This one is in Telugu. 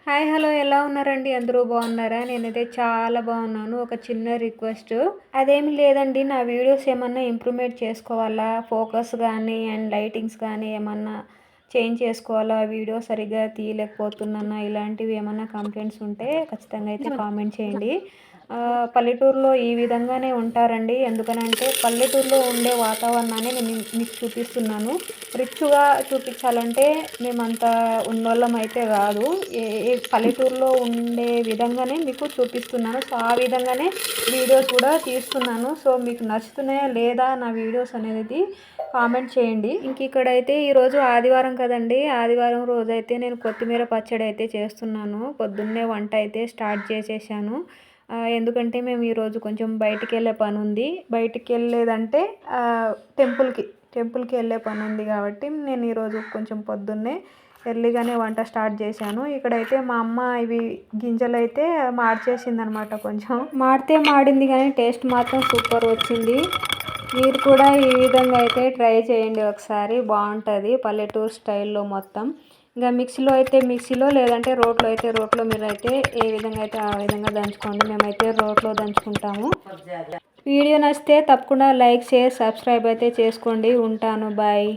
హాయ్ హలో ఎలా ఉన్నారండి? అందరూ బాగున్నారా? నేనైతే చాలా బాగున్నాను. ఒక చిన్న రిక్వెస్ట్, అదేమి లేదండి. నా వీడియోస్ ఏమన్నా ఇంప్రూవ్మెంట్ చేసుకోవాలా, ఫోకస్ కానీ అండ్ లైటింగ్స్ కానీ ఏమన్నా చేంజ్ చేసుకోవాలా, వీడియో సరిగ్గా తీయలేకపోతున్నానా, ఇలాంటివి ఏమన్నా కంప్లైంట్స్ ఉంటే ఖచ్చితంగా అయితే కామెంట్ చేయండి. పల్లెటూరులో ఈ విధంగానే ఉంటారండి. ఎందుకనంటే పల్లెటూరులో ఉండే వాతావరణాన్ని నేను మీకు చూపిస్తున్నాను. రిచ్‌గా చూపించాలంటే మేమంత ఉన్నోళ్ళం అయితే కాదు. పల్లెటూరులో ఉండే విధంగానే మీకు చూపిస్తున్నాను. సో, ఆ విధంగానే వీడియోస్ కూడా తీస్తున్నాను. సో, మీకు నచ్చుతున్నాయా లేదా నా వీడియోస్ అనేది కామెంట్ చేయండి. ఇంక ఇక్కడైతే ఈరోజు ఆదివారం కదండీ! ఆదివారం రోజైతే నేను కొత్తిమీర పచ్చడి అయితే చేస్తున్నాను. పొద్దున్నే వంట అయితే స్టార్ట్ చేసేసాను. ఎందుకంటే మేము ఈరోజు కొంచెం బయటికెళ్ళే పనుంది. బయటికెళ్ళేదంటే టెంపుల్‌కి వెళ్ళే పనుంది కాబట్టి నేను ఈరోజు కొంచెం పొద్దున్నే ఎర్లీగానే వంట స్టార్ట్ చేశాను. ఇక్కడైతే మా అమ్మ ఇవి గింజలైతే మార్చేసిందనమాట కొంచెం. మాడితే మాడింది కానీ టేస్ట్ మాత్రం సూపర్ వచ్చింది. మీరు కూడా ఈ విధంగా అయితే ట్రై చేయండి ఒకసారి, బాగుంటుంది పల్లెటూరు స్టైల్లో మొత్తం. ఇంకా మిక్సీలో అయితే మిక్సీలో, లేదంటే రోట్లో అయితే రోట్లో, మీరైతే ఏ విధంగా అయితే ఆ విధంగా దంచుకోండి. మేమైతే రోట్లో దంచుకుంటాము. వీడియో నచ్చితే తప్పకుండా లైక్, షేర్, సబ్స్క్రైబ్ అయితే చేసుకోండి. ఉంటాను, బాయ్.